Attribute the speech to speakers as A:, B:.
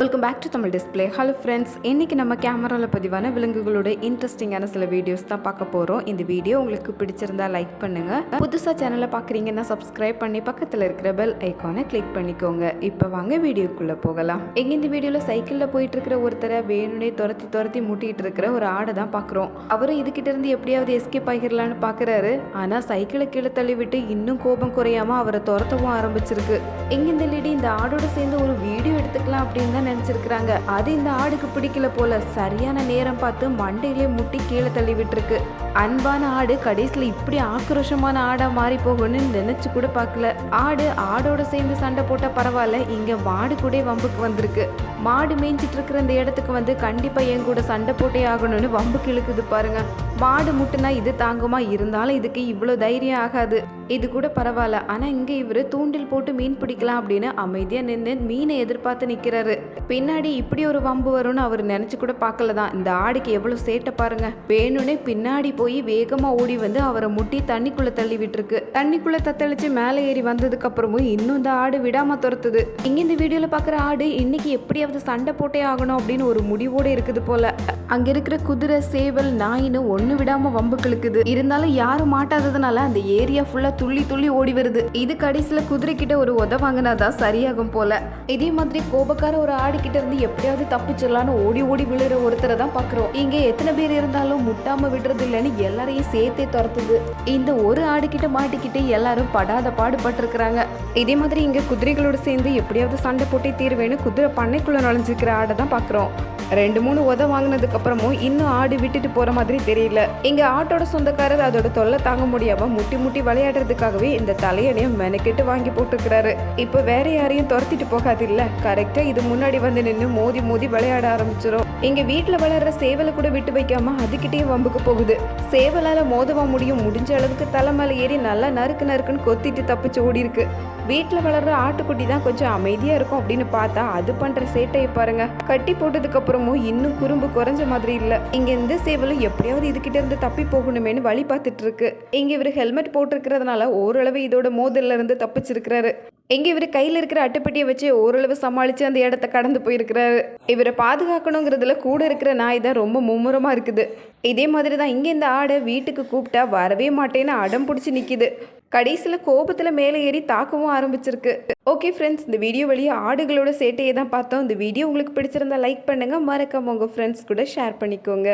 A: Welcome back to Tamil display. Hello friends, இன்றைக்கி நம்ம கேமராவில் பதிவான விலங்குகளோட இன்ட்ரெஸ்டிங்கான சில வீடியோஸ் தான் பார்க்க போகிறோம். இந்த வீடியோ உங்களுக்கு பிடிச்சிருந்தா லைக் பண்ணுங்கள். புதுசாக சேனலை பார்க்குறீங்கன்னா சப்ஸ்கிரைப் பண்ணி பக்கத்தில் இருக்கிற பெல் ஐக்கானை கிளிக் பண்ணிக்கோங்க. இப்போ வாங்க வீடியோக்குள்ளே போகலாம். எங்கே இந்த வீடியோவில் சைக்கிளில் போயிட்டு இருக்கிற ஒருத்தரை வேணுனே துரத்தி முட்டிகிட்டு இருக்கிற ஒரு ஆடை தான் பார்க்குறோம். அவரும் இதுகிட்ட இருந்து எப்படியாவது எஸ்கேப் ஆகிடலான்னு பார்க்குறாரு. ஆனால் சைக்கிளை கீழே தள்ளி விட்டு இன்னும் கோபம் குறையாமல் அவரை துரத்தவும் ஆரம்பிச்சிருக்கு. எங்கே இந்த லேடி இந்த ஆடோட சேர்ந்து ஒரு வீடியோ எடுத்துக்கலாம் அப்படின்னு தான் நினைச்சிருக்கிறாங்க. அது இந்த ஆடுக்கு பிடிக்கல போல. சரியான நேரம் பார்த்து மண்டையிலே முட்டி கீழே தள்ளி விட்டுருக்கு. அன்பான ஆடு கடைசியில் இப்படி ஆக்ரோஷமான ஆடா மாறி போகணும்னு நினைச்சு கூட பார்க்கல. ஆடோட சேர்ந்து சண்டை போட்டா பரவாயில்ல, இங்க மாடு கூட வம்புக்கு வந்திருக்கு. மாடு மேய்ஞ்சிட்டு இருக்கிற இந்த இடத்துக்கு வந்து கண்டிப்பா என் கூட சண்டை போட்டே ஆகணும்னு வம்புக்கு இழுக்குது பாருங்க. மாடு முட்டுனா இது தாங்குமா? இருந்தாலும் இதுக்கு இவ்வளவு தைரியம் ஆகாது. இது கூட பரவாயில்ல. ஆனா இங்க இவரு தூண்டில் போட்டு மீன் பிடிக்கலாம் அப்படின்னு அமைதியா நின்று மீனை எதிர்பார்த்து நிக்கிறாரு. பின்னாடி இப்படி ஒரு வம்பு வரும்னு அவர் நினைச்சு கூட பார்க்கலதான். இந்த ஆடுக்கு எவ்வளவு சேட்டை பாருங்க. வேணும்னே பின்னாடி போய் வேகமா ஓடி வந்து அவரை முட்டி தண்ணிக்குள்ள தள்ளி விட்டுருக்கு. தண்ணிக்குள்ள தத்தளிச்சு மேலே ஏறி வந்ததுக்கு அப்புறமும் இன்னும் இந்த ஆடு விடாம துரத்துது. இங்க இந்த வீடியோல பாக்குற ஆடு இன்னைக்கு எப்படியாவது சண்டை போட்டே ஆகணும் அப்படின்னு ஒரு முடிவோட இருக்குது போல. அங்க இருக்கிற குதிரை, சேவல், நாயின்னு ஒண்ணு விடாம வம்பு கிழக்குது. இருந்தாலும் யாரும் மாட்டாததுனால அந்த ஏரியா ஃபுல்லா துள்ளி ஓடி வருது. இது கடைசியில குதிரை கிட்ட ஒரு உத வாங்கினாதான் சரியாகும் போல. இதே மாதிரி கோபக்கார ஒரு ஆடு கிட்ட இருந்து எப்படியாவது தப்பிச்சிடலான்னு ஓடி விழுற ஒருத்தரை தான் பாக்குறோம். இங்க எத்தனை பேர் இருந்தாலும் முட்டாம விடுறது இல்லைன்னு எல்லாரையும் சேர்த்தே துரத்துது. இந்த ஒரு ஆடு கிட்ட மாட்டிக்கிட்டு எல்லாரும் படாத பாடுபட்டு இருக்கிறாங்க. இதே மாதிரி இங்க குதிரைகளோட சேர்ந்து எப்படியாவது சண்டை போட்டே தீர்வேன்னு குதிரை பண்ணைக்குள்ள நுழைஞ்சிருக்கிற ஆடை தான் பாக்குறோம். 2-3 உத வாங்கினதுக்கு அப்புறமும் இன்னும் ஆடு விட்டுட்டு போற மாதிரி தெரியல. இங்க ஆட்டோட சொந்தக்காரர் அதோட தொல்லை தாங்க முடியாம முட்டி விளையாடுறதுக்காகவே இந்த தலையணையும் மெனக்கெட்டு வாங்கி போட்டுருக்கிறாரு. இப்ப வேற யாரையும் துரத்திட்டு போகாது இல்ல. கரெக்டா இது முன்னாடி வந்து நின்று மோதி விளையாட ஆரம்பிச்சிடும். எங்க வீட்டுல வளர்ற சேவலை கூட விட்டு வைக்காம அதுகிட்டயும் வம்புக்கு போகுது. சேவலால மோதவா முடிஞ்ச அளவுக்கு தலை மேல ஏறி நல்லா நறுக்குன்னு கொத்திட்டு தப்பிச்சு ஓடி இருக்கு. வீட்டுல வளர்ற ஆட்டுக்குட்டி தான் கொஞ்சம் அமைதியா இருக்கும் அப்படின்னு பார்த்தா அது பண்ற சேட்டையை பாருங்க. கட்டி போட்டதுக்கு அப்புறமும் இன்னும் குறும்பு குறைஞ்ச மாதிரி இல்ல. இங்க இந்த சேவலும் எப்படியாவது இதுகிட்ட இருந்து தப்பி போகணுமேனு வழி பார்த்துட்டு இருக்கு. இங்க இவரு ஹெல்மெட் போட்டிருக்கிறதுனால ஓரளவு இதோட மோதல்ல இருந்து தப்பிச்சிருக்கிறாரு. எங்க இவரு கையில இருக்கிற அட்டைப்பட்டியை வச்சு ஓரளவு சமாளிச்சு அந்த இடத்த கடந்து போயிருக்கிறாரு. இவரை பாதுகாக்கணுங்கிறதுல கூட இருக்கிற நாய் தான் ரொம்ப மும்முரமா இருக்குது. இதே மாதிரி தான் இங்க இந்த ஆடை வீட்டுக்கு கூப்பிட்டா வரவே மாட்டேன்னு அடம் பிடிச்சி நிக்குது. கடைசியில் கோபத்தில் மேலே ஏறி தாக்கவும் ஆரம்பிச்சிருக்கு. ஓகே ஃப்ரெண்ட்ஸ், இந்த வீடியோ வழியா ஆடுகளோட சேட்டையை தான் பார்த்தோம். இந்த வீடியோ உங்களுக்கு பிடிச்சிருந்தா லைக் பண்ணுங்க, மறக்காம உங்க ஃப்ரெண்ட்ஸ் கூட ஷேர் பண்ணிக்கோங்க.